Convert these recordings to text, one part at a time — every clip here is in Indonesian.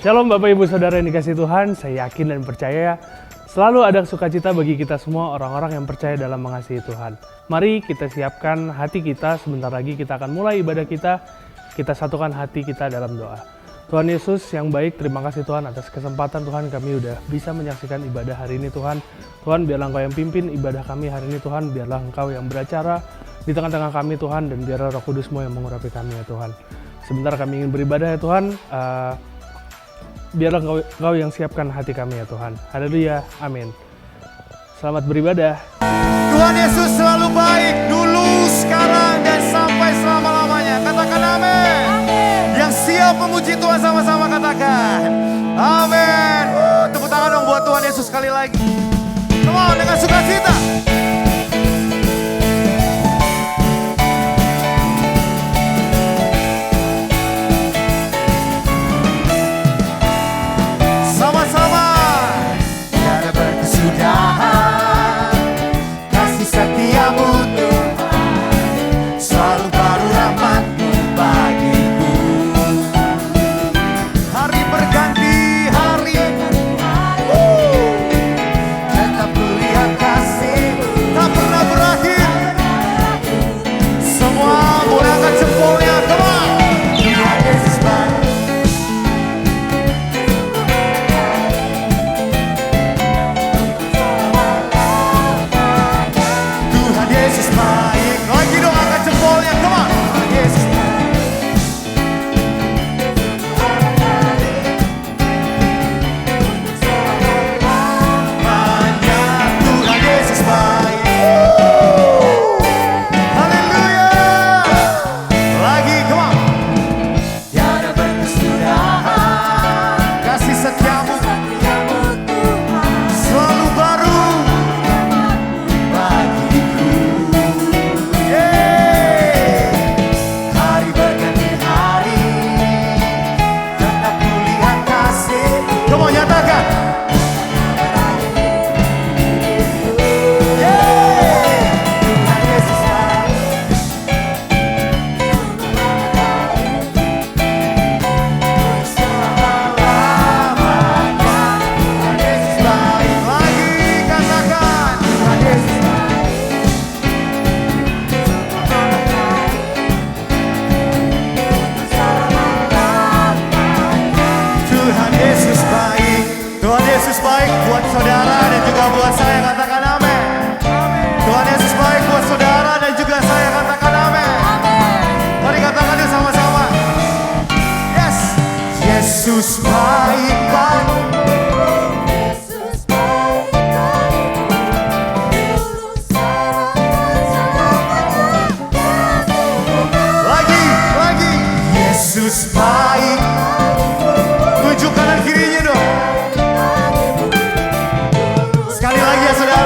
Shalom Bapak Ibu Saudara yang dikasihi Tuhan, saya yakin dan percaya selalu ada sukacita bagi kita semua orang-orang yang percaya dalam mengasihi Tuhan. Mari kita siapkan hati kita, sebentar lagi kita akan mulai ibadah kita satukan hati kita dalam doa. Tuhan Yesus yang baik, terima kasih Tuhan atas kesempatan Tuhan kami udah bisa menyaksikan ibadah hari ini Tuhan. Tuhan biarlah Engkau yang pimpin ibadah kami hari ini Tuhan, biarlah Engkau yang beracara di tengah-tengah kami Tuhan, dan biarlah Roh Kudus-Mu yang mengurapi kami ya Tuhan. Sebentar kami ingin beribadah ya Tuhan, biarlah Engkau yang siapkan hati kami ya Tuhan. Haleluya, amin. Selamat beribadah. Tuhan Yesus selalu baik, dulu, sekarang, dan sampai selama-lamanya. Katakan amin. Yang siap memuji Tuhan sama-sama katakan amin. Tepuk tangan dong buat Tuhan Yesus sekali lagi. Come on, dengan sukacita. Sekali lagi ya saudara.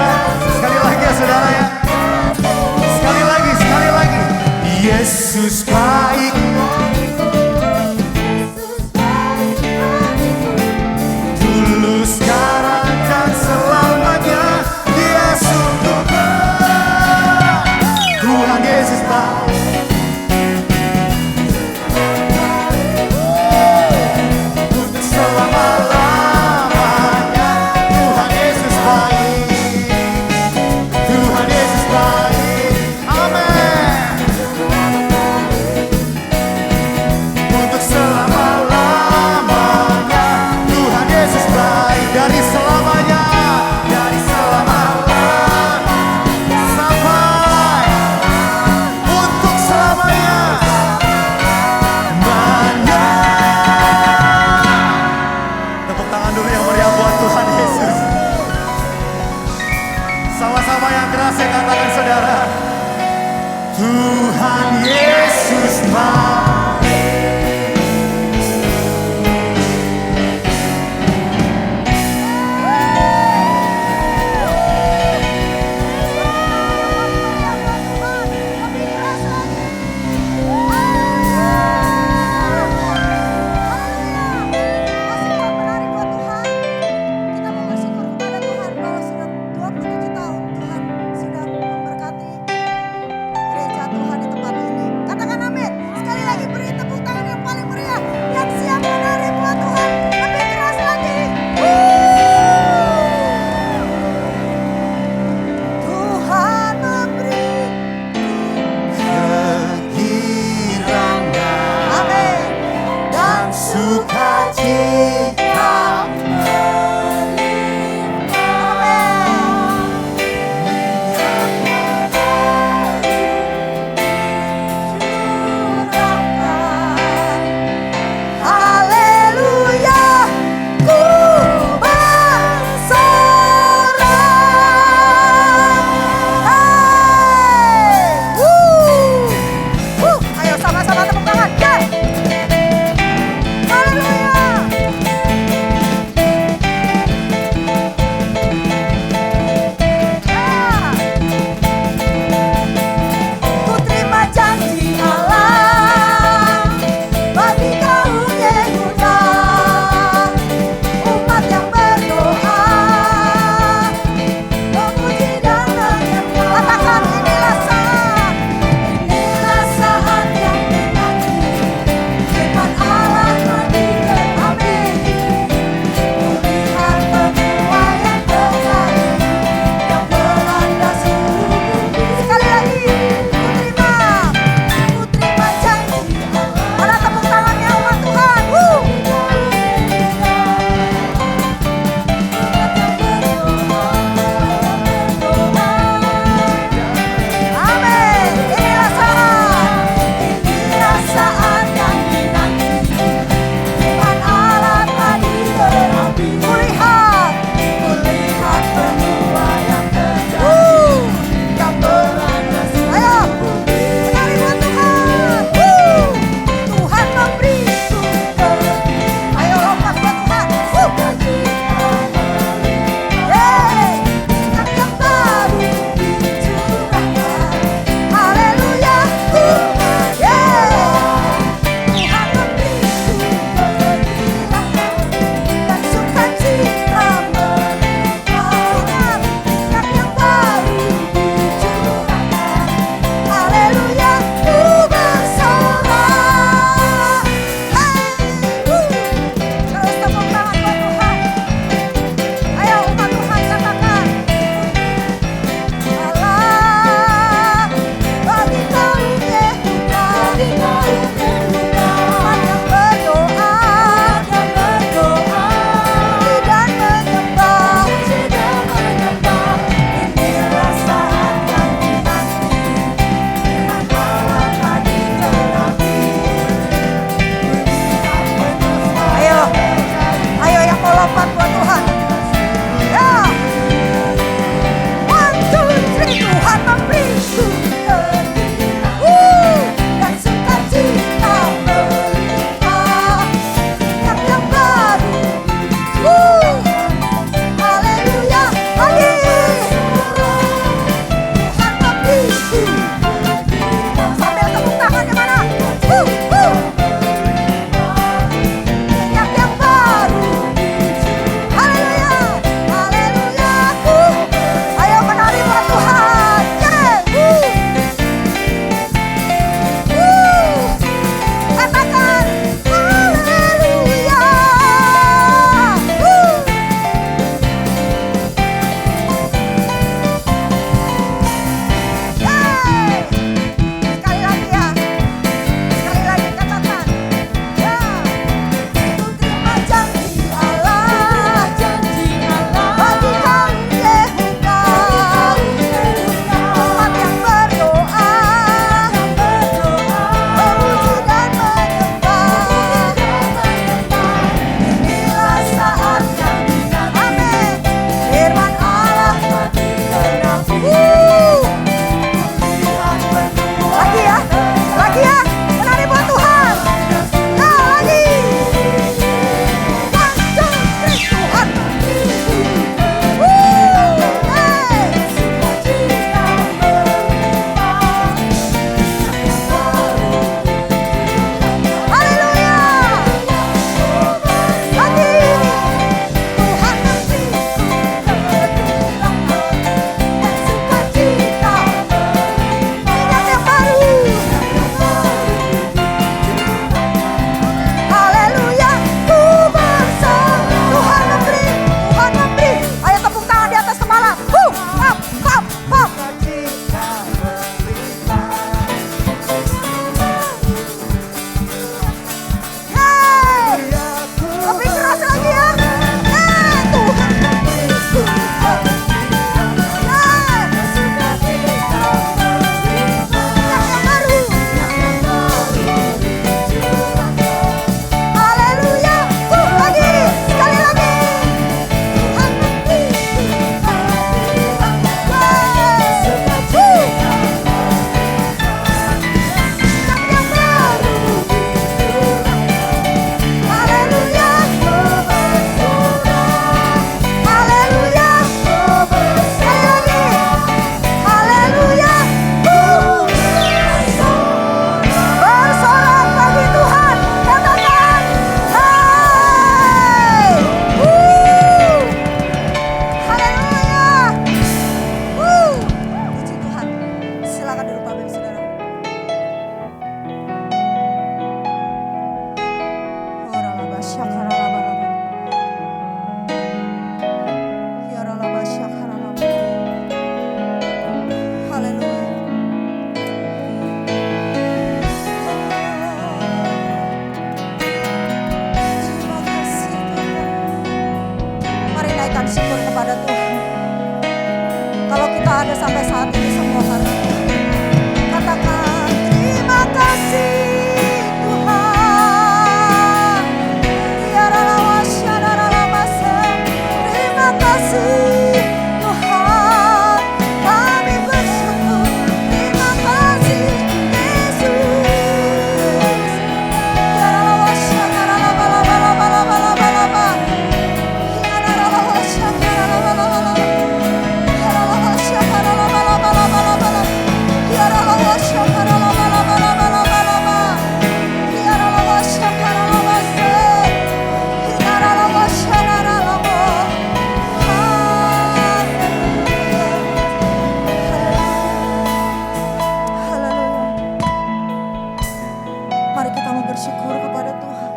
mau bersyukur kepada Tuhan.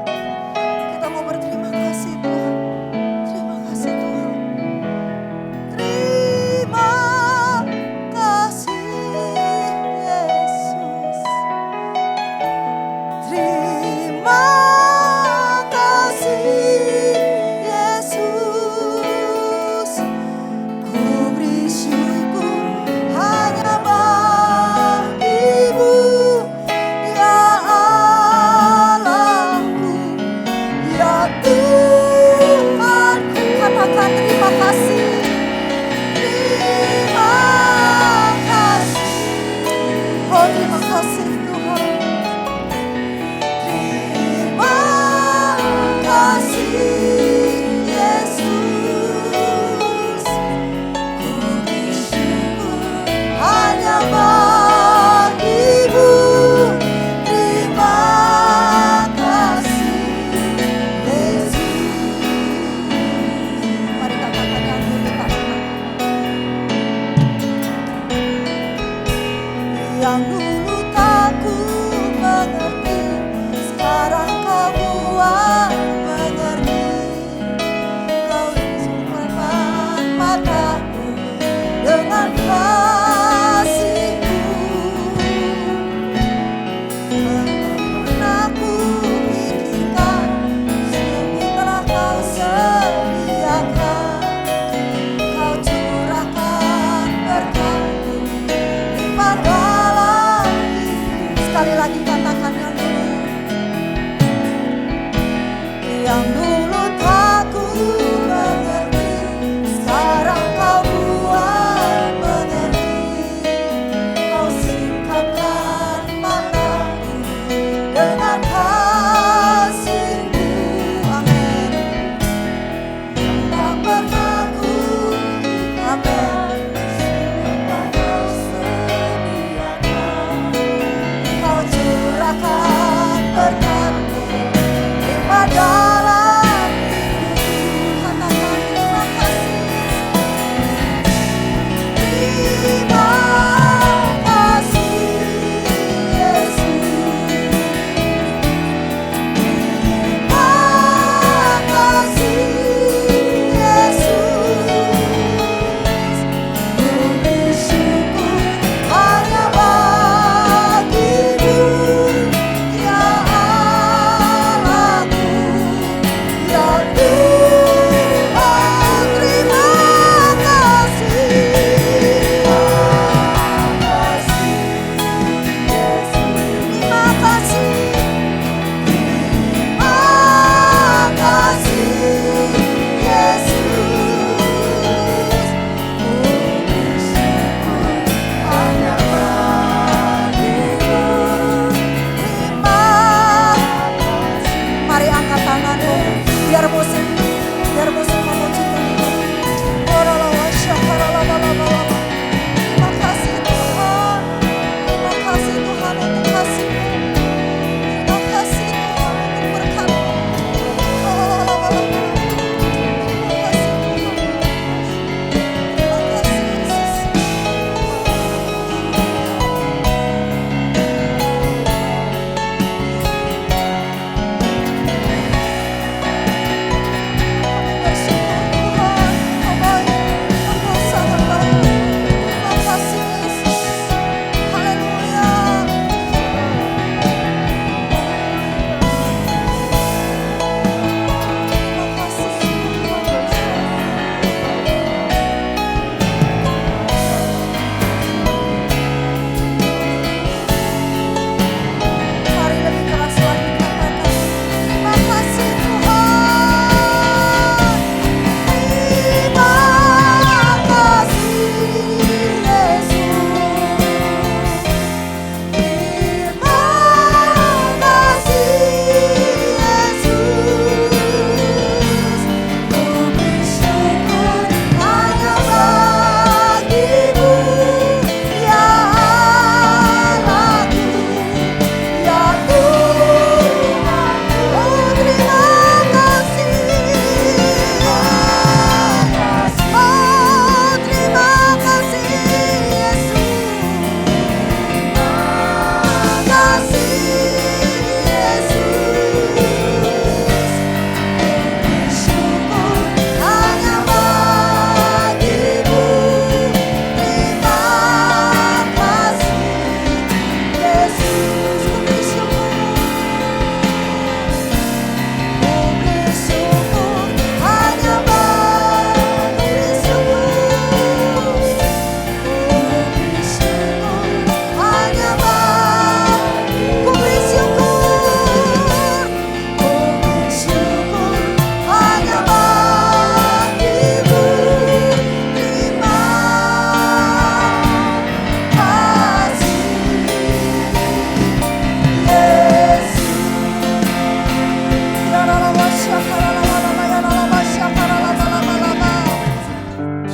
Kita mau berterima kasih Tuhan. Terima kasih Tuhan. Terima kasih Yesus. Terima kasih Yesus. Ku beri syukur hanya bagimu, ya Allahku.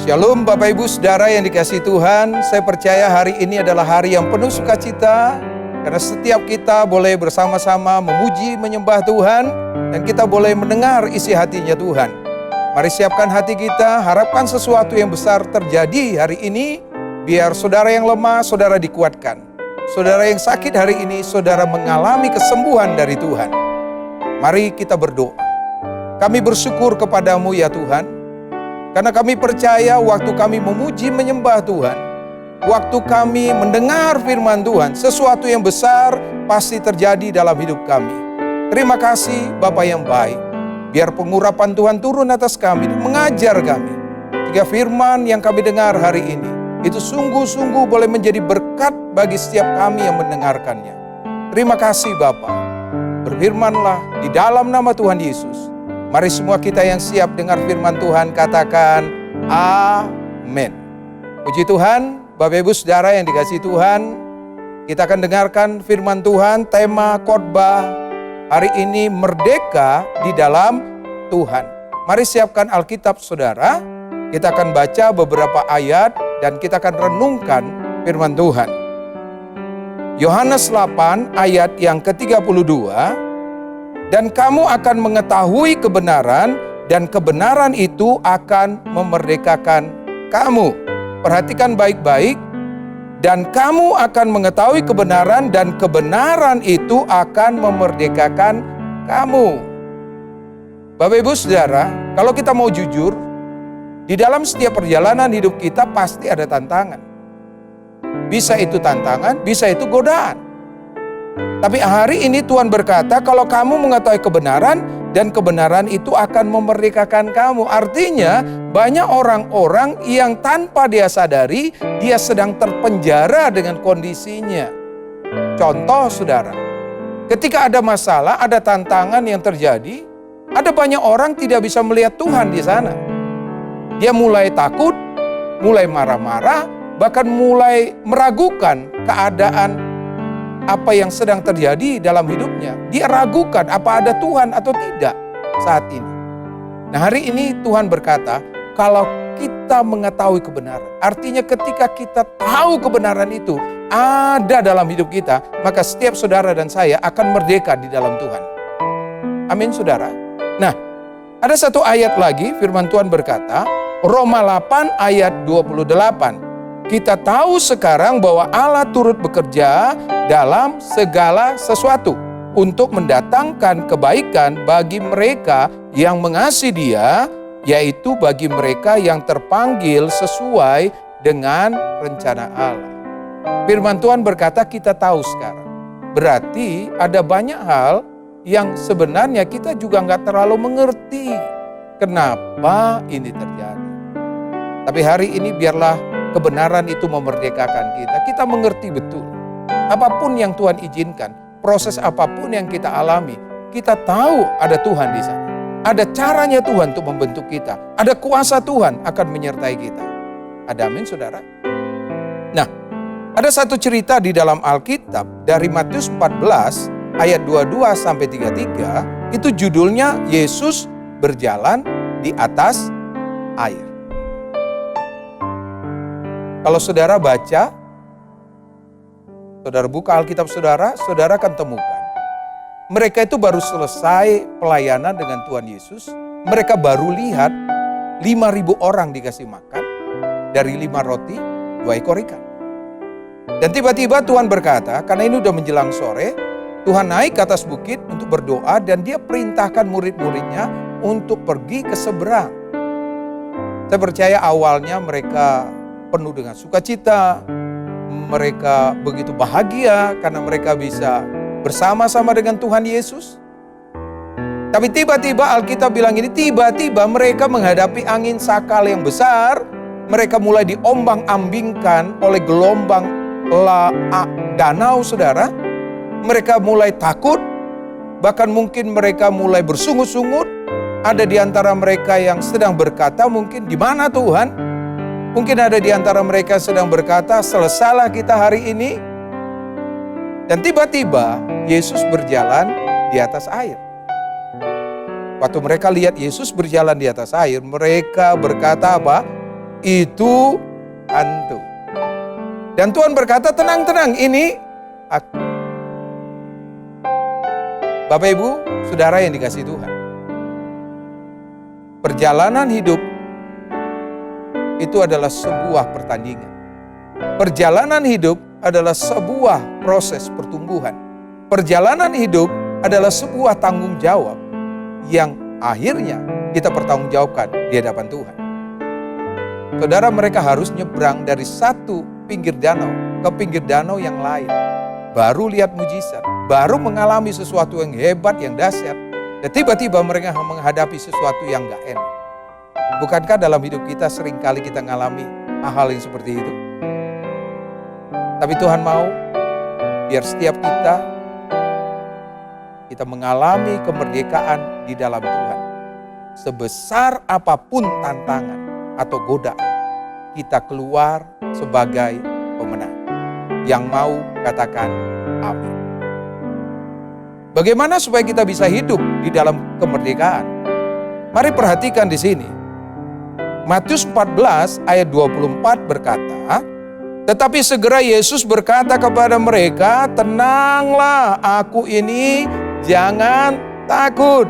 Shalom Bapak Ibu Saudara yang dikasihi Tuhan. Saya percaya hari ini adalah hari yang penuh sukacita, karena setiap kita boleh bersama-sama memuji, menyembah Tuhan, dan kita boleh mendengar isi hatinya Tuhan. Mari siapkan hati kita, harapkan sesuatu yang besar terjadi hari ini. Biar saudara yang lemah, saudara dikuatkan. Saudara yang sakit hari ini, saudara mengalami kesembuhan dari Tuhan. Mari kita berdoa. Kami bersyukur kepadamu ya Tuhan, karena kami percaya waktu kami memuji menyembah Tuhan, waktu kami mendengar firman Tuhan, sesuatu yang besar pasti terjadi dalam hidup kami. Terima kasih Bapa yang baik. Biar pengurapan Tuhan turun atas kami dan mengajar kami. Jika firman yang kami dengar hari ini, itu sungguh-sungguh boleh menjadi berkat bagi setiap kami yang mendengarkannya. Terima kasih Bapa. Berfirmanlah di dalam nama Tuhan Yesus. Mari semua kita yang siap dengar firman Tuhan katakan amin. Puji Tuhan, Bapak Ibu Saudara yang dikasihi Tuhan, kita akan dengarkan firman Tuhan. Tema khotbah hari ini merdeka di dalam Tuhan. Mari siapkan Alkitab Saudara. Kita akan baca beberapa ayat dan kita akan renungkan firman Tuhan. Yohanes 8 ayat yang ke-32. Dan kamu akan mengetahui kebenaran, dan kebenaran itu akan memerdekakan kamu. Perhatikan baik-baik. Dan kamu akan mengetahui kebenaran, dan kebenaran itu akan memerdekakan kamu. Bapak Ibu Saudara, kalau kita mau jujur, di dalam setiap perjalanan hidup kita pasti ada tantangan. Bisa itu tantangan, bisa itu godaan. Tapi hari ini Tuhan berkata, kalau kamu mengetahui kebenaran, dan kebenaran itu akan memerdekakan kamu. Artinya banyak orang-orang yang tanpa dia sadari, dia sedang terpenjara dengan kondisinya. Contoh saudara, ketika ada masalah, ada tantangan yang terjadi, ada banyak orang tidak bisa melihat Tuhan di sana. Dia mulai takut, mulai marah-marah, bahkan mulai meragukan keadaan apa yang sedang terjadi dalam hidupnya. Dia ragukan apa ada Tuhan atau tidak saat ini. Nah hari ini Tuhan berkata, kalau kita mengetahui kebenaran, artinya ketika kita tahu kebenaran itu ada dalam hidup kita, maka setiap saudara dan saya akan merdeka di dalam Tuhan. Amin saudara. Nah ada satu ayat lagi firman Tuhan berkata, Roma 8 ayat 28. Kita tahu sekarang bahwa Allah turut bekerja dalam segala sesuatu untuk mendatangkan kebaikan bagi mereka yang mengasihi Dia, yaitu bagi mereka yang terpanggil sesuai dengan rencana Allah. Firman Tuhan berkata kita tahu sekarang. Berarti ada banyak hal yang sebenarnya kita juga nggak terlalu mengerti kenapa ini terjadi. Tapi hari ini biarlah kebenaran itu memerdekakan kita. Kita mengerti betul. Apapun yang Tuhan izinkan, proses apapun yang kita alami, kita tahu ada Tuhan di sana. Ada caranya Tuhan untuk membentuk kita. Ada kuasa Tuhan akan menyertai kita. Ada amin saudara? Nah, ada satu cerita di dalam Alkitab dari Matius 14 ayat 22 sampai 33, itu judulnya Yesus berjalan di atas air. Kalau saudara baca, saudara buka Alkitab saudara, saudara akan temukan. Mereka itu baru selesai pelayanan dengan Tuhan Yesus. Mereka baru lihat 5.000 orang dikasih makan dari 5 roti, 2 ekor ikan. Dan tiba-tiba Tuhan berkata, karena ini udah menjelang sore, Tuhan naik ke atas bukit untuk berdoa dan dia perintahkan murid-muridnya untuk pergi ke seberang. Saya percaya awalnya mereka penuh dengan sukacita, mereka begitu bahagia karena mereka bisa bersama-sama dengan Tuhan Yesus. Tapi tiba-tiba Alkitab bilang ini, tiba-tiba mereka menghadapi angin sakal yang besar, mereka mulai diombang-ambingkan oleh gelombang danau saudara, mereka mulai takut, bahkan mungkin mereka mulai bersungut-sungut. Ada di antara mereka yang sedang berkata mungkin, di mana Tuhan? Mungkin ada di antara mereka yang sedang berkata, selesailah kita hari ini. Dan tiba-tiba Yesus berjalan di atas air. Waktu mereka lihat Yesus berjalan di atas air, mereka berkata apa? itu hantu. Dan Tuhan berkata, tenang, ini aku. Bapak Ibu, saudara yang dikasihi Tuhan. Perjalanan hidup itu adalah sebuah pertandingan. Perjalanan hidup adalah sebuah proses pertumbuhan. Perjalanan hidup adalah sebuah tanggung jawab yang akhirnya kita pertanggungjawabkan di hadapan Tuhan. Saudara, mereka harus nyebrang dari satu pinggir danau ke pinggir danau yang lain. Baru lihat mujizat, baru mengalami sesuatu yang hebat, yang dahsyat. Dan tiba-tiba mereka menghadapi sesuatu yang gak enak. Bukankah dalam hidup kita seringkali kita mengalami hal-hal yang seperti itu? Tapi Tuhan mau biar setiap kita mengalami kemerdekaan di dalam Tuhan. Sebesar apapun tantangan atau godaan, kita keluar sebagai pemenang. Yang mau katakan amin. Bagaimana supaya kita bisa hidup di dalam kemerdekaan? Mari perhatikan di sini. Matius 14 ayat 24 berkata, tetapi segera Yesus berkata kepada mereka, tenanglah, aku ini, jangan takut.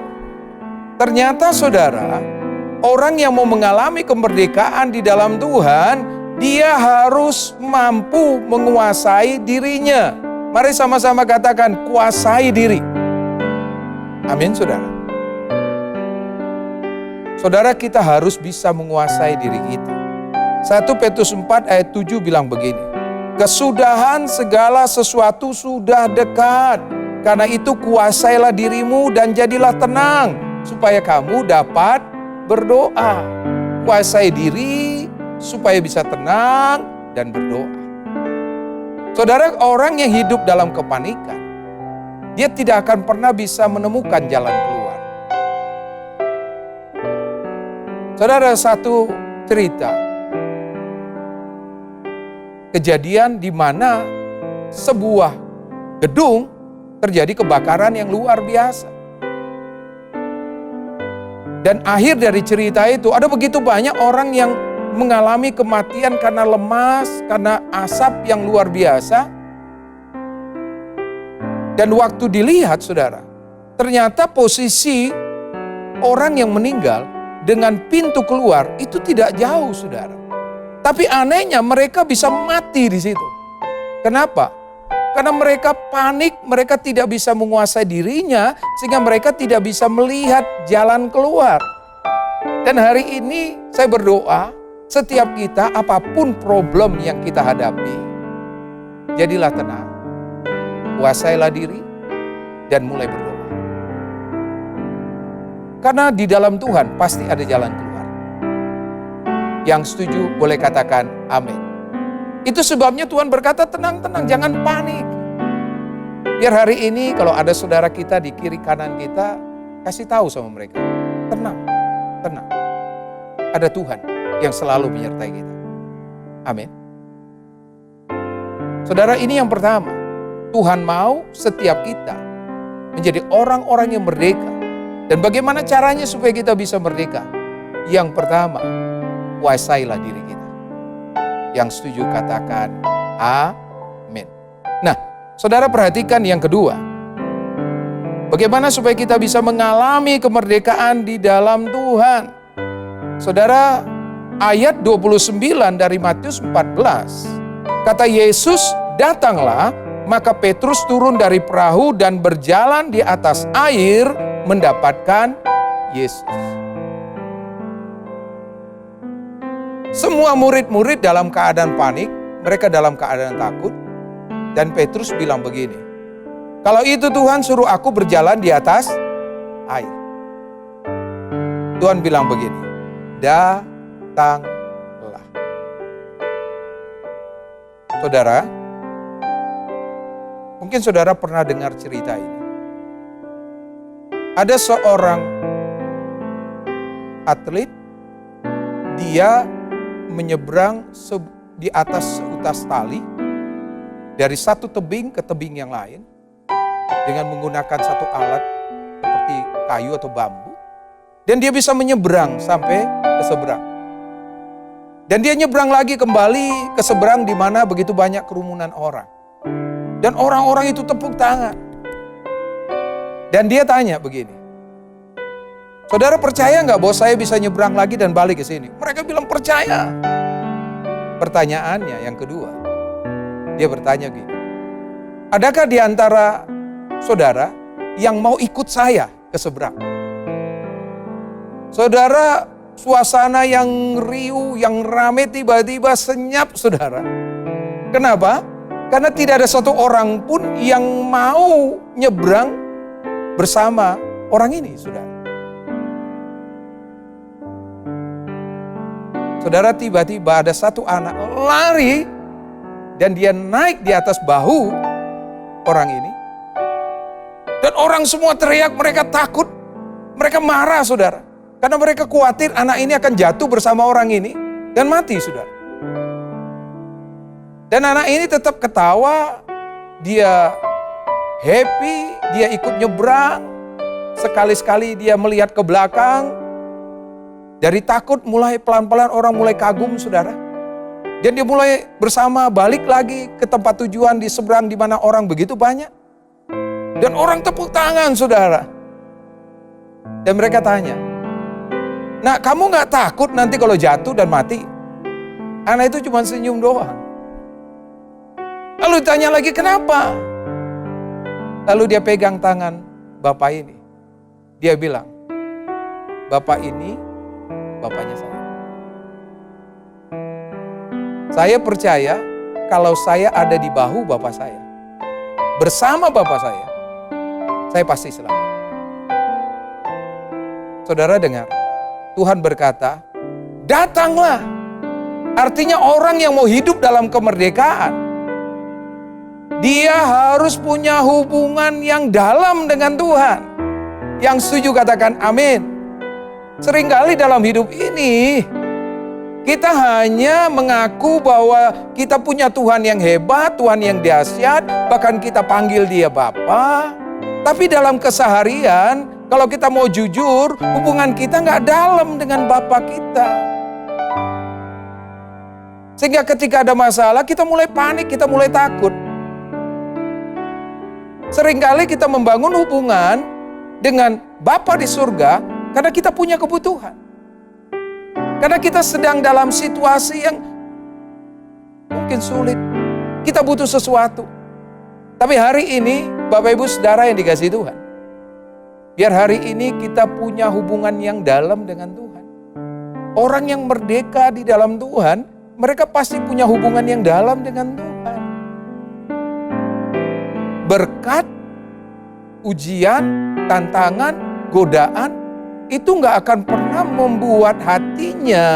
Ternyata saudara, orang yang mau mengalami kemerdekaan di dalam Tuhan, dia harus mampu menguasai dirinya. Mari sama-sama katakan, kuasai diri. Amin, saudara. Saudara, kita harus bisa menguasai diri kita. 1 Petrus 4 ayat 7 bilang begini, kesudahan segala sesuatu sudah dekat. Karena itu kuasailah dirimu dan jadilah tenang, supaya kamu dapat berdoa. Kuasai diri supaya bisa tenang dan berdoa. Saudara, orang yang hidup dalam kepanikan, dia tidak akan pernah bisa menemukan jalan keluar. Saudara, satu cerita, kejadian di mana sebuah gedung terjadi kebakaran yang luar biasa. Dan akhir dari cerita itu, ada begitu banyak orang yang mengalami kematian karena lemas, karena asap yang luar biasa. Dan waktu dilihat, saudara, ternyata posisi orang yang meninggal dengan pintu keluar itu tidak jauh, saudara. Tapi anehnya mereka bisa mati di situ. Kenapa? Karena mereka panik, mereka tidak bisa menguasai dirinya, sehingga mereka tidak bisa melihat jalan keluar. Dan hari ini saya berdoa, setiap kita apapun problem yang kita hadapi, jadilah tenang, kuasailah diri, dan mulai berdoa. Karena di dalam Tuhan pasti ada jalan keluar. Yang setuju boleh katakan amin. Itu sebabnya Tuhan berkata tenang-tenang, jangan panik. Biar hari ini kalau ada saudara kita di kiri kanan kita, kasih tahu sama mereka, tenang, tenang. Ada Tuhan yang selalu menyertai kita. Amin. Saudara, ini yang pertama. Tuhan mau setiap kita menjadi orang-orang yang merdeka. Dan bagaimana caranya supaya kita bisa merdeka? Yang pertama, kuasailah diri kita. Yang setuju katakan amin. Nah, saudara perhatikan yang kedua. Bagaimana supaya kita bisa mengalami kemerdekaan di dalam Tuhan? Saudara, ayat 29 dari Matius 14. Kata Yesus, datanglah, maka Petrus turun dari perahu dan berjalan di atas air mendapatkan Yesus. Semua murid-murid dalam keadaan panik, mereka dalam keadaan takut. Dan Petrus bilang begini, kalau itu Tuhan suruh aku berjalan di atas air. Tuhan bilang begini, datanglah. Saudara, mungkin saudara pernah dengar cerita ini. Ada seorang atlet, dia menyeberang di atas seutas tali dari satu tebing ke tebing yang lain dengan menggunakan satu alat seperti kayu atau bambu, dan dia bisa menyeberang sampai ke seberang. Dan dia nyebrang lagi kembali ke seberang di mana begitu banyak kerumunan orang. Dan orang-orang itu tepuk tangan. Dan dia tanya begini, saudara percaya nggak bahwa saya bisa nyebrang lagi dan balik ke sini? Mereka bilang percaya. Pertanyaannya yang kedua, dia bertanya gini, adakah di antara saudara yang mau ikut saya ke seberang? Saudara, suasana yang riuh, yang ramai tiba-tiba senyap, saudara. Kenapa? Karena tidak ada satu orang pun yang mau nyebrang bersama orang ini, saudara. Saudara, tiba-tiba ada satu anak lari dan dia naik di atas bahu orang ini. Dan orang semua teriak, mereka takut, mereka marah, saudara. Karena mereka khawatir anak ini akan jatuh bersama orang ini dan mati, saudara. Dan anak ini tetap ketawa, dia happy, dia ikut nyebrang. Sekali-sekali dia melihat ke belakang. Dari takut mulai pelan-pelan orang mulai kagum, saudara. Dan dia mulai bersama balik lagi ke tempat tujuan di seberang di mana orang begitu banyak. Dan orang tepuk tangan, saudara. Dan mereka tanya, "Nah, kamu gak takut nanti kalau jatuh dan mati?" Anak itu cuma senyum doang. Lalu ditanya lagi, "Kenapa?" Lalu dia pegang tangan bapak ini. Dia bilang, "Bapak ini bapaknya saya. Saya percaya kalau saya ada di bahu bapak saya, bersama bapak saya pasti selamat." Saudara dengar, Tuhan berkata, datanglah. Artinya orang yang mau hidup dalam kemerdekaan, dia harus punya hubungan yang dalam dengan Tuhan. Yang setuju katakan amin. Seringkali dalam hidup ini, kita hanya mengaku bahwa kita punya Tuhan yang hebat, Tuhan yang dahsyat, bahkan kita panggil dia Bapa. Tapi dalam keseharian, kalau kita mau jujur, hubungan kita nggak dalam dengan Bapa kita. Sehingga ketika ada masalah, kita mulai panik, kita mulai takut. Seringkali kita membangun hubungan dengan Bapa di surga karena kita punya kebutuhan. Karena kita sedang dalam situasi yang mungkin sulit. Kita butuh sesuatu. Tapi hari ini, Bapak Ibu Saudara yang dikasihi Tuhan, biar hari ini kita punya hubungan yang dalam dengan Tuhan. Orang yang merdeka di dalam Tuhan, mereka pasti punya hubungan yang dalam dengan Tuhan. Berkat, ujian, tantangan, godaan, itu gak akan pernah membuat hatinya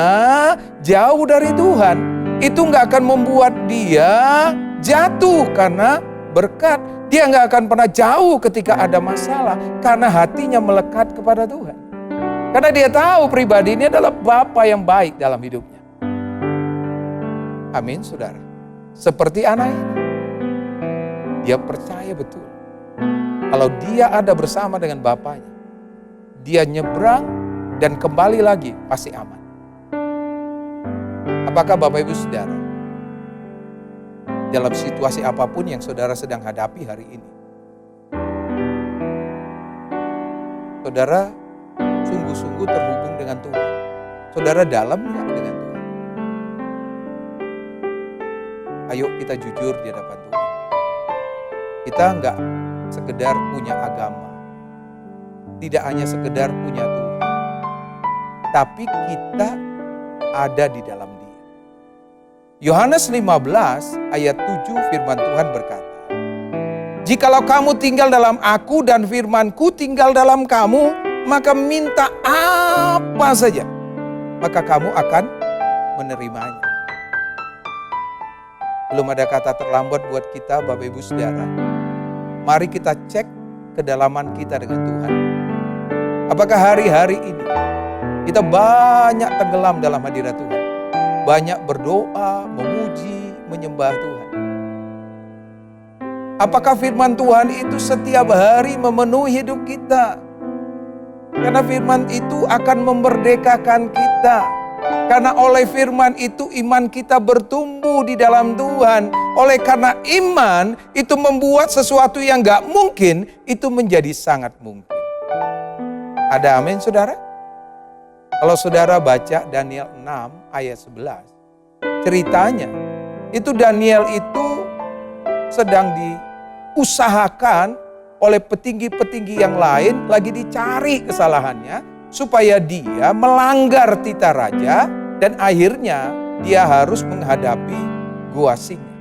jauh dari Tuhan. Itu gak akan membuat dia jatuh karena berkat. Dia gak akan pernah jauh ketika ada masalah karena hatinya melekat kepada Tuhan. Karena dia tahu pribadi ini adalah Bapa yang baik dalam hidupnya. Amin, saudara. Seperti anak ini, dia percaya betul kalau dia ada bersama dengan Bapanya, dia nyebrang dan kembali lagi pasti aman. Apakah Bapak Ibu Saudara, dalam situasi apapun yang saudara sedang hadapi hari ini, saudara sungguh-sungguh terhubung dengan Tuhan? Saudara dalam nggak dengan Tuhan? Ayo kita jujur di hadapan Tuhan. Kita nggak sekedar punya agama, tidak hanya sekedar punya Tuhan, tapi kita ada di dalam Dia. Yohanes 15 ayat 7 firman Tuhan berkata, "Jikalau kamu tinggal dalam aku dan firman-Ku tinggal dalam kamu, maka minta apa saja, maka kamu akan menerimanya." Belum ada kata terlambat buat kita, Bapak Ibu Saudara. Mari kita cek kedalaman kita dengan Tuhan. Apakah hari-hari ini kita banyak tenggelam dalam hadirat Tuhan? Banyak berdoa, memuji, menyembah Tuhan. Apakah firman Tuhan itu setiap hari memenuhi hidup kita? Karena firman itu akan memerdekakan kita. Karena oleh firman itu iman kita bertumbuh di dalam Tuhan. Oleh karena iman itu membuat sesuatu yang gak mungkin itu menjadi sangat mungkin. Ada amin saudara? Kalau saudara baca Daniel 6 ayat 11. Ceritanya itu Daniel itu sedang diusahakan oleh petinggi-petinggi yang lain, lagi dicari kesalahannya supaya dia melanggar titah raja dan akhirnya dia harus menghadapi gua singa.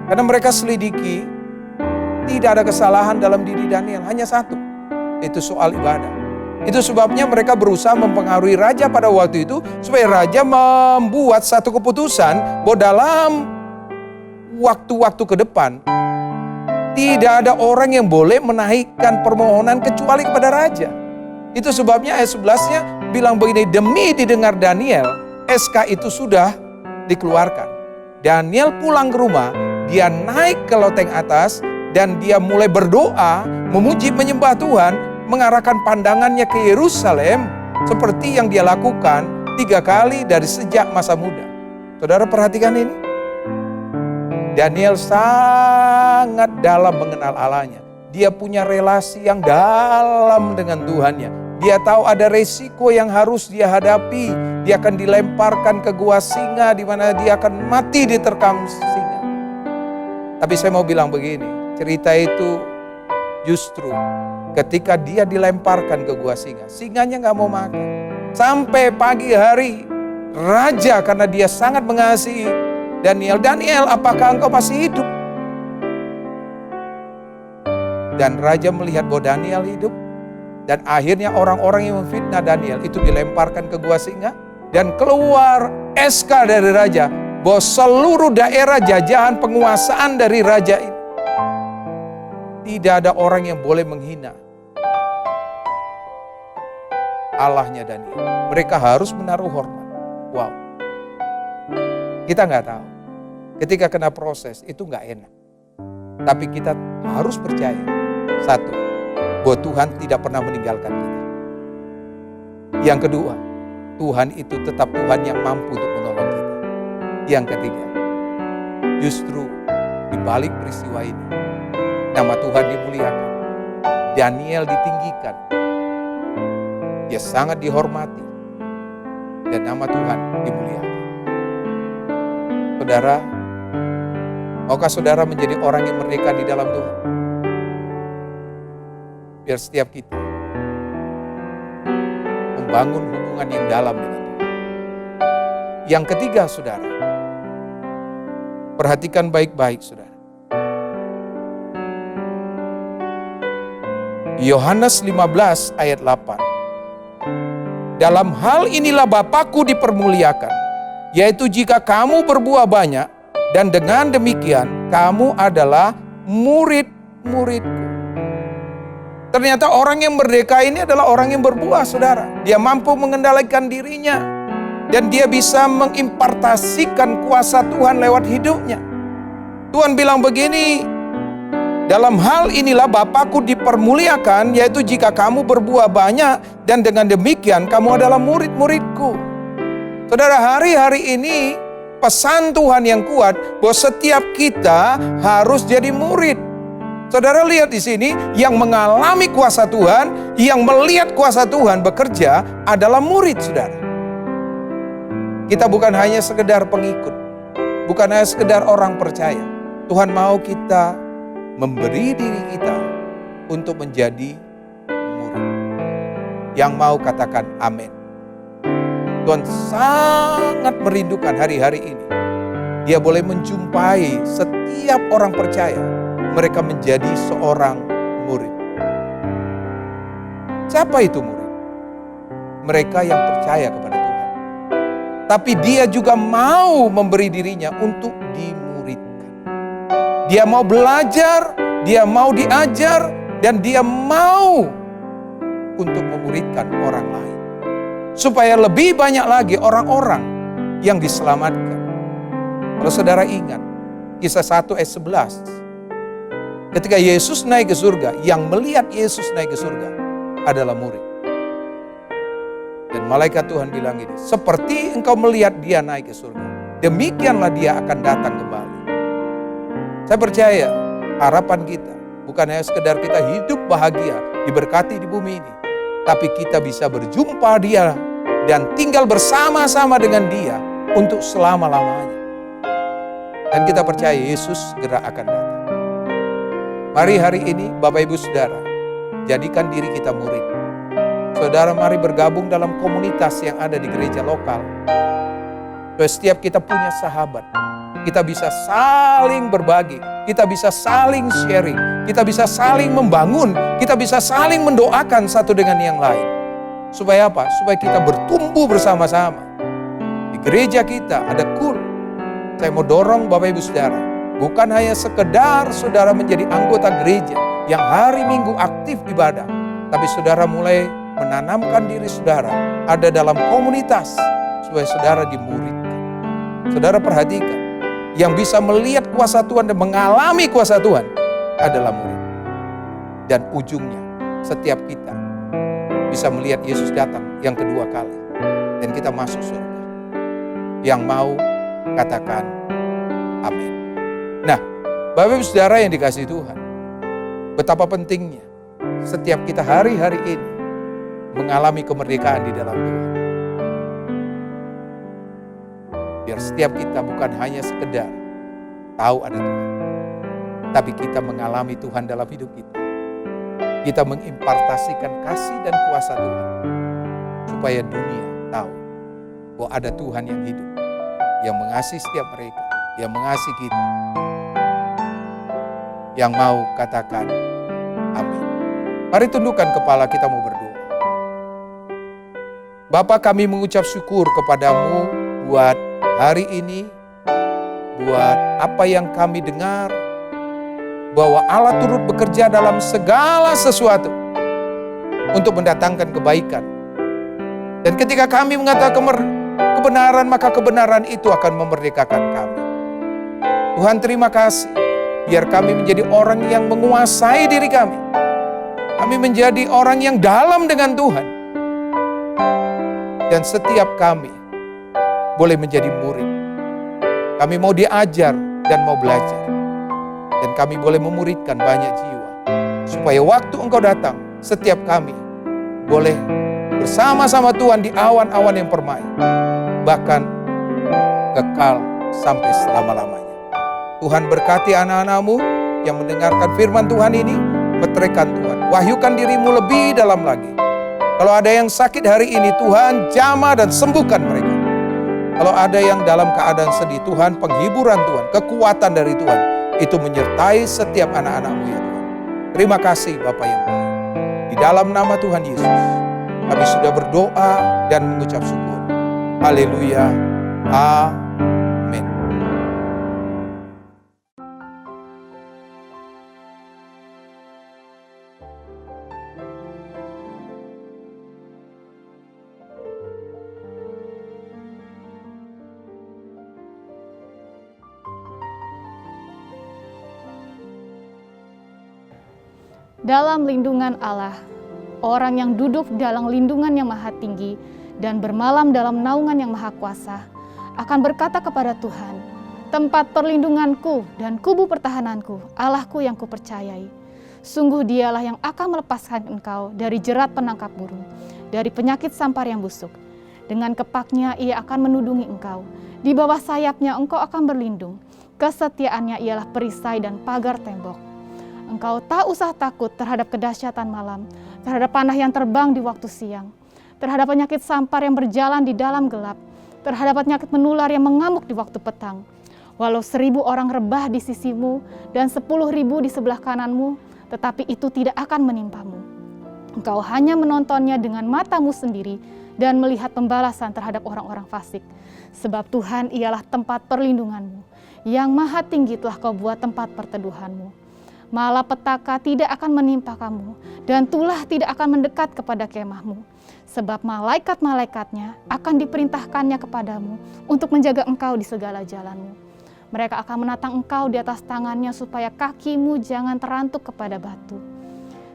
Karena mereka selidiki tidak ada kesalahan dalam diri Daniel, hanya satu, itu soal ibadah. Itu sebabnya mereka berusaha mempengaruhi raja pada waktu itu supaya raja membuat satu keputusan bahwa dalam waktu-waktu ke depan tidak ada orang yang boleh menaikkan permohonan kecuali kepada raja. Itu sebabnya ayat 11-nya bilang begini, demi didengar Daniel, SK itu sudah dikeluarkan. Daniel pulang ke rumah, dia naik ke loteng atas dan dia mulai berdoa, memuji menyembah Tuhan, mengarahkan pandangannya ke Yerusalem seperti yang dia lakukan 3 kali dari sejak masa muda. Saudara perhatikan ini. Daniel sangat dalam mengenal Allahnya. Dia punya relasi yang dalam dengan Tuhannya. Dia tahu ada resiko yang harus dia hadapi. Dia akan dilemparkan ke gua singa di mana dia akan mati diterkam singa. Tapi saya mau bilang begini, cerita itu justru ketika dia dilemparkan ke gua singa, singanya gak mau makan. Sampai pagi hari, raja karena dia sangat mengasihi Daniel, apakah engkau masih hidup? Dan raja melihat bahwa Daniel hidup. Dan akhirnya orang-orang yang memfitnah Daniel itu dilemparkan ke gua singa. Dan keluar SK dari raja bahwa seluruh daerah jajahan penguasaan dari raja ini, tidak ada orang yang boleh menghina Allahnya Daniel. Mereka harus menaruh hormat. Wow. Kita nggak tahu. Ketika kena proses itu nggak enak. Tapi kita harus percaya. Satu, bahwa Tuhan tidak pernah meninggalkan kita. Yang kedua, Tuhan itu tetap Tuhan yang mampu untuk menolong kita. Yang ketiga, justru di balik peristiwa ini, nama Tuhan dimuliakan. Daniel ditinggikan. Dia sangat dihormati. Dan nama Tuhan dimuliakan. Saudara, maukah saudara menjadi orang yang merdeka di dalam Tuhan? Biar setiap kita membangun hubungan yang dalam dengan Tuhan. Yang ketiga, saudara, perhatikan baik-baik, saudara. Yohanes 15 ayat 8. Dalam hal inilah Bapakku dipermuliakan, yaitu jika kamu berbuah banyak, dan dengan demikian kamu adalah murid-muridku. Ternyata orang yang merdeka ini adalah orang yang berbuah, saudara. Dia mampu mengendalikan dirinya, dan dia bisa mengimpartasikan kuasa Tuhan lewat hidupnya. Tuhan bilang begini, dalam hal inilah Bapakku dipermuliakan, yaitu jika kamu berbuah banyak, dan dengan demikian kamu adalah murid-muridku. Saudara, hari-hari ini pesan Tuhan yang kuat bahwa setiap kita harus jadi murid. Saudara lihat di sini, yang mengalami kuasa Tuhan, yang melihat kuasa Tuhan bekerja adalah murid, saudara. Kita bukan hanya sekedar pengikut, bukan hanya sekedar orang percaya. Tuhan mau kita memberi diri kita untuk menjadi murid. Yang mau katakan amin. Tuhan sangat merindukan hari-hari ini. Dia boleh menjumpai setiap orang percaya. Mereka menjadi seorang murid. Siapa itu murid? Mereka yang percaya kepada Tuhan. Tapi dia juga mau memberi dirinya untuk dimuridkan. Dia mau belajar, dia mau diajar, dan dia mau untuk memuridkan orang lain. Supaya lebih banyak lagi orang-orang yang diselamatkan. Kalau saudara ingat, kisah 1 ayat 11. Ketika Yesus naik ke surga, yang melihat Yesus naik ke surga adalah murid. Dan malaikat Tuhan bilang ini, seperti engkau melihat dia naik ke surga, demikianlah dia akan datang kembali. Saya percaya harapan kita bukan hanya sekedar kita hidup bahagia, diberkati di bumi ini, tapi kita bisa berjumpa dia dan tinggal bersama-sama dengan dia untuk selama-lamanya. Dan kita percaya Yesus segera akan datang. Mari hari ini Bapak Ibu Saudara, jadikan diri kita murid. Saudara, mari bergabung dalam komunitas yang ada di gereja lokal. Setiap kita punya sahabat, kita bisa saling berbagi, kita bisa saling sharing, kita bisa saling membangun, kita bisa saling mendoakan satu dengan yang lain. Supaya apa? Supaya kita bertumbuh bersama-sama. Di gereja kita ada KUL. Saya mau dorong Bapak Ibu Saudara, bukan hanya sekedar saudara menjadi anggota gereja yang hari Minggu aktif ibadah, tapi saudara mulai menanamkan diri saudara ada dalam komunitas supaya saudara dimuridkan. Saudara perhatikan, yang bisa melihat kuasa Tuhan dan mengalami kuasa Tuhan adalah murid. Dan ujungnya setiap kita bisa melihat Yesus datang yang kedua kali dan kita masuk surga. Yang mau katakan amin. Nah, Bapak Ibu Saudara yang dikasihi Tuhan, betapa pentingnya setiap kita hari-hari ini mengalami kemerdekaan di dalam Tuhan. Biar setiap kita bukan hanya sekedar tahu ada Tuhan, tapi kita mengalami Tuhan dalam hidup kita. Kita mengimpartasikan kasih dan kuasa Tuhan, supaya dunia tahu bahwa ada Tuhan yang hidup, yang mengasihi setiap mereka, yang mengasihi kita. Yang mau katakan amin. Mari tundukkan kepala, kita mau berdoa. Bapa, kami mengucap syukur kepadamu buat hari ini, buat apa yang kami dengar, bahwa Allah turut bekerja dalam segala sesuatu untuk mendatangkan kebaikan. Dan ketika kami mengatakan kebenaran, maka kebenaran itu akan memerdekakan kami. Tuhan, terima kasih, biar kami menjadi orang yang menguasai diri kami. Kami menjadi orang yang dalam dengan Tuhan. Dan setiap kami boleh menjadi murid. Kami mau diajar dan mau belajar. Dan kami boleh memuridkan banyak jiwa. Supaya waktu Engkau datang, setiap kami boleh bersama-sama Tuhan di awan-awan yang permai. Bahkan kekal sampai selama-lamanya. Tuhan berkati anak-anak-Mu yang mendengarkan firman Tuhan ini. Meteraikan Tuhan. Wahyukan dirimu lebih dalam lagi. Kalau ada yang sakit hari ini, Tuhan jamah dan sembuhkan mereka. Kalau ada yang dalam keadaan sedih, Tuhan penghiburan Tuhan, kekuatan dari Tuhan, itu menyertai setiap anak-anak-Mu ya Tuhan. Terima kasih Bapa yang baik. Di dalam nama Tuhan Yesus, kami sudah berdoa dan mengucap syukur. Haleluya. Amin. Dalam lindungan Allah, orang yang duduk dalam lindungan yang maha tinggi dan bermalam dalam naungan yang maha kuasa akan berkata kepada Tuhan, tempat perlindunganku dan kubu pertahananku, Allahku yang kupercayai. Sungguh dialah yang akan melepaskan engkau dari jerat penangkap burung, dari penyakit sampar yang busuk. Dengan kepaknya ia akan menudungi engkau, di bawah sayapnya engkau akan berlindung. Kesetiaannya ialah perisai dan pagar tembok. Engkau tak usah takut terhadap kedahsyatan malam, terhadap panah yang terbang di waktu siang, terhadap penyakit sampar yang berjalan di dalam gelap, terhadap penyakit menular yang mengamuk di waktu petang. Walau 1000 orang rebah di sisimu dan 10.000 di sebelah kananmu, tetapi itu tidak akan menimpamu. Engkau hanya menontonnya dengan matamu sendiri dan melihat pembalasan terhadap orang-orang fasik. Sebab Tuhan ialah tempat perlindunganmu, yang maha tinggi telah kau buat tempat perteduhanmu. Malapetaka tidak akan menimpa kamu, dan tulah tidak akan mendekat kepada kemahmu. Sebab malaikat-malaikatnya akan diperintahkannya kepadamu untuk menjaga engkau di segala jalanmu. Mereka akan menatang engkau di atas tangannya supaya kakimu jangan terantuk kepada batu.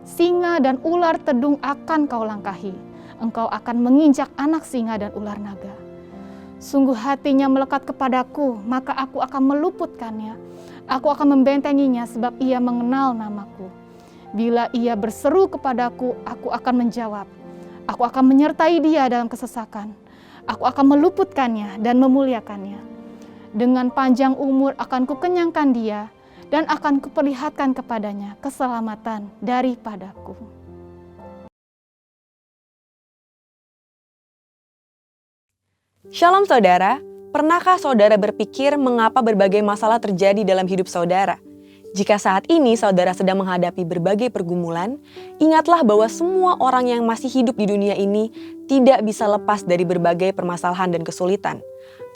Singa dan ular tedung akan kau langkahi. engkau akan menginjak anak singa dan ular naga. Sungguh hatinya melekat kepadaku, maka aku akan meluputkannya. Aku akan membentenginya sebab ia mengenal namaku. Bila ia berseru kepadaku, aku akan menjawab. Aku akan menyertai dia dalam kesesakan. Aku akan meluputkannya dan memuliakannya. Dengan panjang umur akan kukenyangkan dia dan akan kuperlihatkan kepadanya keselamatan daripadaku. Shalom saudara, pernahkah saudara berpikir mengapa berbagai masalah terjadi dalam hidup saudara? Jika saat ini saudara sedang menghadapi berbagai pergumulan, ingatlah bahwa semua orang yang masih hidup di dunia ini tidak bisa lepas dari berbagai permasalahan dan kesulitan.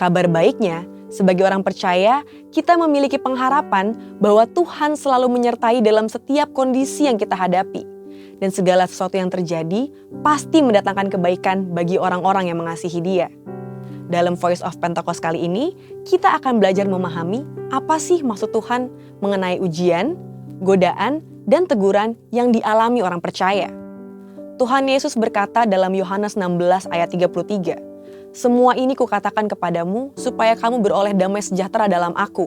Kabar baiknya, sebagai orang percaya, kita memiliki pengharapan bahwa Tuhan selalu menyertai dalam setiap kondisi yang kita hadapi. Dan segala sesuatu yang terjadi pasti mendatangkan kebaikan bagi orang-orang yang mengasihi Dia. Dalam Voice of Pentecost kali ini, kita akan belajar memahami apa sih maksud Tuhan mengenai ujian, godaan, dan teguran yang dialami orang percaya. Tuhan Yesus berkata dalam Yohanes 16 ayat 33, "Semua ini kukatakan kepadamu supaya kamu beroleh damai sejahtera dalam Aku.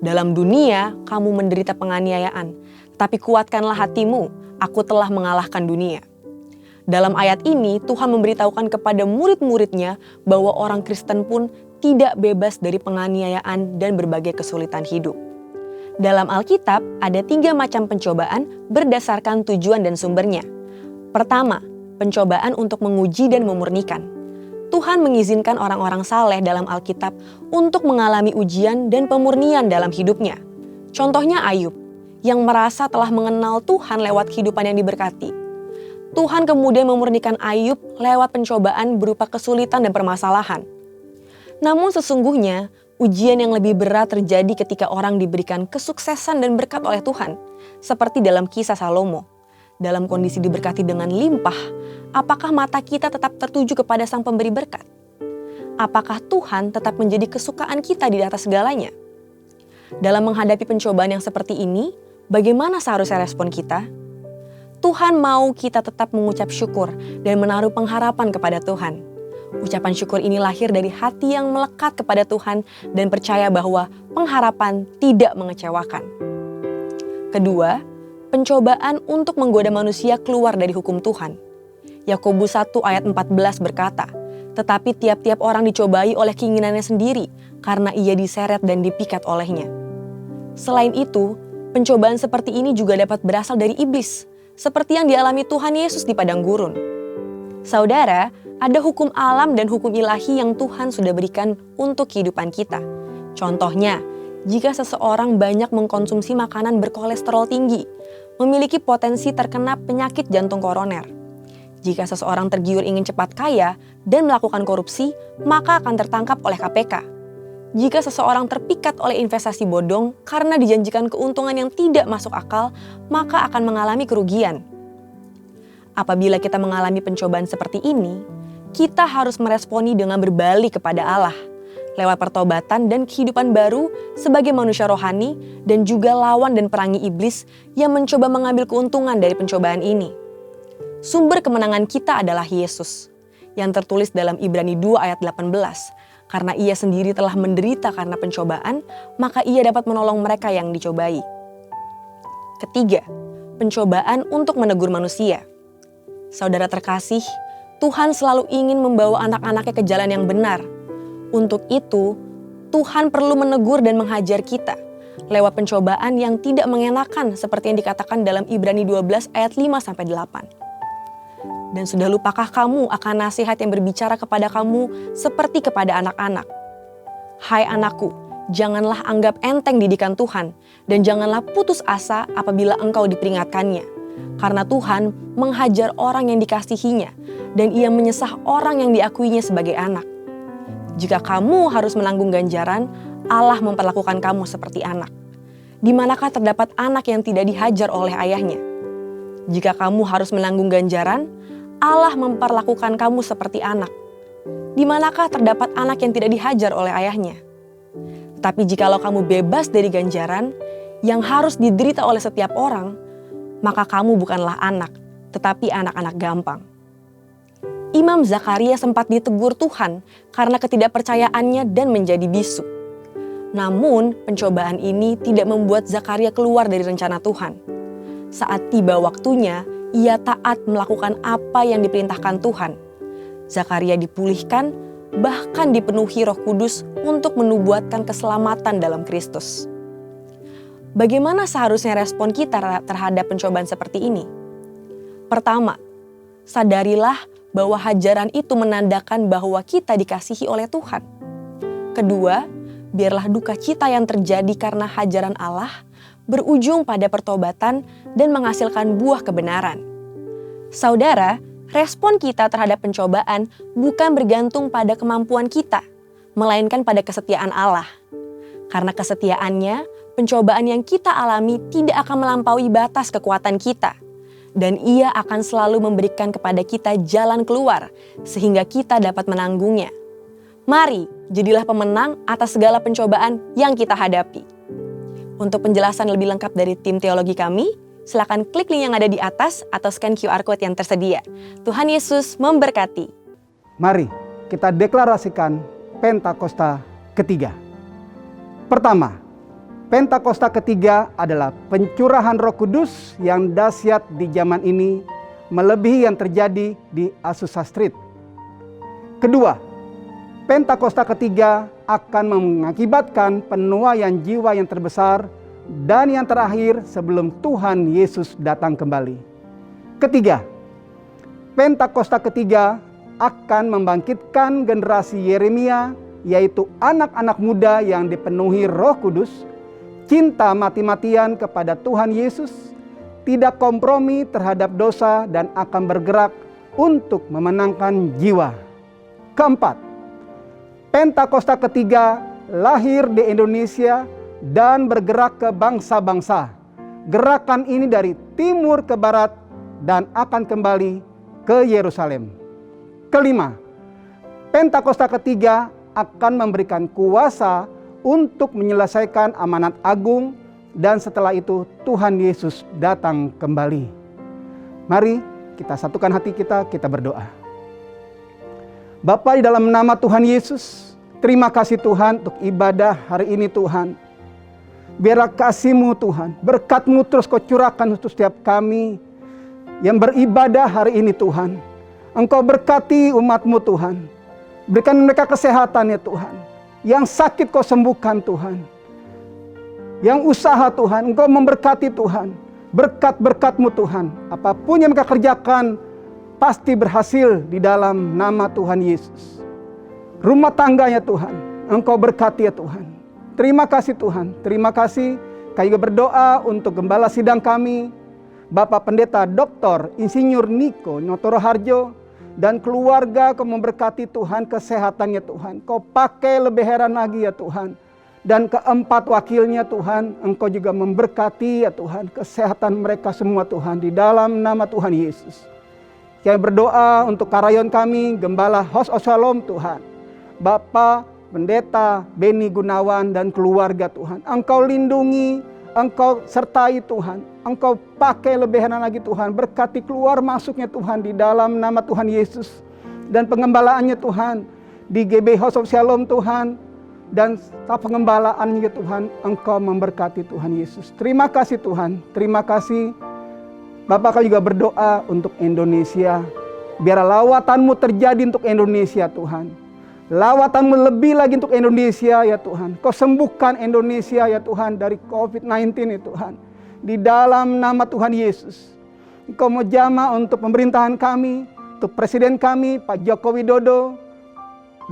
Dalam dunia kamu menderita penganiayaan, tapi kuatkanlah hatimu, Aku telah mengalahkan dunia." Dalam ayat ini, Tuhan memberitahukan kepada murid-muridnya bahwa orang Kristen pun tidak bebas dari penganiayaan dan berbagai kesulitan hidup. Dalam Alkitab, ada 3 macam pencobaan berdasarkan tujuan dan sumbernya. Pertama, pencobaan untuk menguji dan memurnikan. Tuhan mengizinkan orang-orang saleh dalam Alkitab untuk mengalami ujian dan pemurnian dalam hidupnya. Contohnya Ayub, yang merasa telah mengenal Tuhan lewat kehidupan yang diberkati. Tuhan kemudian memurnikan Ayub lewat pencobaan berupa kesulitan dan permasalahan. Namun sesungguhnya, ujian yang lebih berat terjadi ketika orang diberikan kesuksesan dan berkat oleh Tuhan. Seperti dalam kisah Salomo. Dalam kondisi diberkati dengan limpah, apakah mata kita tetap tertuju kepada Sang Pemberi berkat? Apakah Tuhan tetap menjadi kesukaan kita di atas segalanya? Dalam menghadapi pencobaan yang seperti ini, bagaimana seharusnya respon kita? Tuhan mau kita tetap mengucap syukur dan menaruh pengharapan kepada Tuhan. Ucapan syukur ini lahir dari hati yang melekat kepada Tuhan dan percaya bahwa pengharapan tidak mengecewakan. Kedua, pencobaan untuk menggoda manusia keluar dari hukum Tuhan. Yakobus 1 ayat 14 berkata, "Tetapi tiap-tiap orang dicobai oleh keinginannya sendiri karena ia diseret dan dipikat olehnya." Selain itu, pencobaan seperti ini juga dapat berasal dari iblis, seperti yang dialami Tuhan Yesus di padang gurun. Saudara, ada hukum alam dan hukum ilahi yang Tuhan sudah berikan untuk kehidupan kita. Contohnya, jika seseorang banyak mengkonsumsi makanan berkolesterol tinggi, memiliki potensi terkena penyakit jantung koroner. Jika seseorang tergiur ingin cepat kaya dan melakukan korupsi, maka akan tertangkap oleh KPK. Jika seseorang terpikat oleh investasi bodong karena dijanjikan keuntungan yang tidak masuk akal, maka akan mengalami kerugian. Apabila kita mengalami pencobaan seperti ini, kita harus meresponi dengan berbalik kepada Allah, lewat pertobatan dan kehidupan baru sebagai manusia rohani dan juga lawan dan perangi iblis yang mencoba mengambil keuntungan dari pencobaan ini. Sumber kemenangan kita adalah Yesus, yang tertulis dalam Ibrani 2 ayat 18. Karena ia sendiri telah menderita karena pencobaan, maka ia dapat menolong mereka yang dicobai. Ketiga, pencobaan untuk menegur manusia. Saudara terkasih, Tuhan selalu ingin membawa anak-anaknya ke jalan yang benar. Untuk itu, Tuhan perlu menegur dan menghajar kita lewat pencobaan yang tidak mengenakan seperti yang dikatakan dalam Ibrani 12 ayat 5-8. Dan sudah lupakah kamu akan nasihat yang berbicara kepada kamu seperti kepada anak-anak? Hai anakku, janganlah anggap enteng didikan Tuhan, dan janganlah putus asa apabila engkau diperingatkannya. Karena Tuhan menghajar orang yang dikasihinya, dan ia menyesah orang yang diakuinya sebagai anak. Jika kamu harus menanggung ganjaran, Allah memperlakukan kamu seperti anak. Di manakah terdapat anak yang tidak dihajar oleh ayahnya? Jika kamu harus menanggung ganjaran, Allah memperlakukan kamu seperti anak. Di manakah terdapat anak yang tidak dihajar oleh ayahnya? Tapi jikalau kamu bebas dari ganjaran yang harus diderita oleh setiap orang, maka kamu bukanlah anak, tetapi anak-anak gampang. Imam Zakaria sempat ditegur Tuhan karena ketidakpercayaannya dan menjadi bisu. Namun, pencobaan ini tidak membuat Zakaria keluar dari rencana Tuhan. Saat tiba waktunya, ia taat melakukan apa yang diperintahkan Tuhan. Zakaria dipulihkan, bahkan dipenuhi Roh Kudus untuk menubuatkan keselamatan dalam Kristus. Bagaimana seharusnya respon kita terhadap pencobaan seperti ini? Pertama, sadarilah bahwa hajaran itu menandakan bahwa kita dikasihi oleh Tuhan. Kedua, biarlah duka cita yang terjadi karena hajaran Allah berujung pada pertobatan dan menghasilkan buah kebenaran. Saudara, respon kita terhadap pencobaan bukan bergantung pada kemampuan kita, melainkan pada kesetiaan Allah. Karena kesetiaannya, pencobaan yang kita alami tidak akan melampaui batas kekuatan kita. Dan ia akan selalu memberikan kepada kita jalan keluar, sehingga kita dapat menanggungnya. Mari, jadilah pemenang atas segala pencobaan yang kita hadapi. Untuk penjelasan lebih lengkap dari tim teologi kami, silakan klik link yang ada di atas atau scan QR Code yang tersedia. Tuhan Yesus memberkati. Mari kita deklarasikan Pentakosta ketiga. Pertama, Pentakosta ketiga adalah pencurahan Roh Kudus yang dahsyat di zaman ini, melebihi yang terjadi di Azusa Street. Kedua, Pentakosta ketiga akan mengakibatkan penuaian jiwa yang terbesar dan yang terakhir sebelum Tuhan Yesus datang kembali. Ketiga, Pentakosta ketiga akan membangkitkan generasi Yeremia, yaitu anak-anak muda yang dipenuhi Roh Kudus, cinta mati-matian kepada Tuhan Yesus, tidak kompromi terhadap dosa dan akan bergerak untuk memenangkan jiwa. Keempat, Pentakosta ketiga lahir di Indonesia dan bergerak ke bangsa-bangsa. Gerakan ini dari timur ke barat dan akan kembali ke Yerusalem. Kelima, Pentakosta ketiga akan memberikan kuasa untuk menyelesaikan amanat agung dan setelah itu Tuhan Yesus datang kembali. Mari kita satukan hati kita berdoa. Bapa, di dalam nama Tuhan Yesus, terima kasih Tuhan untuk ibadah hari ini Tuhan. Biarlah kasih-Mu Tuhan, berkat-Mu terus Kau curahkan untuk setiap kami yang beribadah hari ini Tuhan. Engkau berkati umat-Mu Tuhan. Berikan mereka kesehatan ya Tuhan. Yang sakit Kau sembuhkan Tuhan. Yang usaha Tuhan, Engkau memberkati Tuhan. Berkat-berkat-Mu Tuhan. Apapun yang mereka kerjakan, pasti berhasil di dalam nama Tuhan Yesus. Rumah tangganya Tuhan, Engkau berkati ya Tuhan. Terima kasih Tuhan, terima kasih. Kami juga berdoa untuk gembala sidang kami, Bapak Pendeta Dr. Insinyur Niko Notoro Harjo, dan keluarga. Kau memberkati Tuhan kesehatannya Tuhan. Kau pakai lebih heran lagi ya Tuhan. Dan keempat wakilnya Tuhan, Engkau juga memberkati ya Tuhan kesehatan mereka semua Tuhan di dalam nama Tuhan Yesus. Kami berdoa untuk karayon kami, Gembala Host of Shalom Tuhan. Bapak Pendeta Beni Gunawan dan keluarga Tuhan. Engkau lindungi, Engkau sertai Tuhan. Engkau pakai lebihan lagi Tuhan. Berkati keluar masuknya Tuhan di dalam nama Tuhan Yesus. Dan pengembalaannya Tuhan. Di GB House of Shalom Tuhan. Dan pengembalaannya Tuhan. Engkau memberkati Tuhan Yesus. Terima kasih Tuhan. Terima kasih. Bapak kau juga berdoa untuk Indonesia. Biar lawatan-Mu terjadi untuk Indonesia Tuhan. Lawatan-Mu lebih lagi untuk Indonesia ya Tuhan. Kau sembuhkan Indonesia ya Tuhan dari COVID-19 ya Tuhan. Di dalam nama Tuhan Yesus. Engkau mau jamah untuk pemerintahan kami, untuk Presiden kami, Pak Joko Widodo,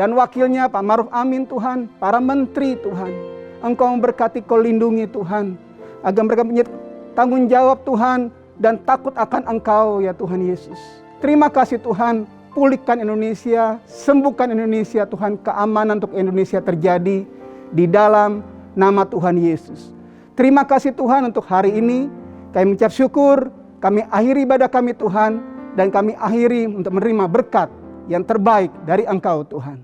dan wakilnya Pak Maruf Amin Tuhan, para menteri Tuhan. Engkau memberkati, Kau lindungi Tuhan. Agar mereka punya tanggung jawab Tuhan dan takut akan Engkau ya Tuhan Yesus. Terima kasih Tuhan. Pulihkan Indonesia, sembuhkan Indonesia Tuhan, keamanan untuk Indonesia terjadi di dalam nama Tuhan Yesus. Terima kasih Tuhan untuk hari ini, kami mengucap syukur, kami akhiri ibadah kami Tuhan, dan kami akhiri untuk menerima berkat yang terbaik dari Engkau Tuhan.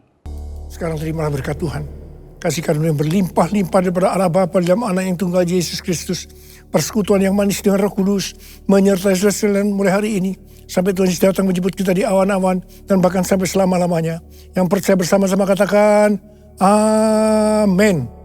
Sekarang terimalah berkat Tuhan, kasih karunia berlimpah-limpah daripada Allah Bapa dalam Anak yang tunggal Yesus Kristus, persekutuan yang manis dengan Roh Kudus menyertai saudara mulai hari ini. Sampai Tuhan Yesus datang menjemput kita di awan-awan dan bahkan sampai selama-lamanya. Yang percaya bersama-sama katakan, amin.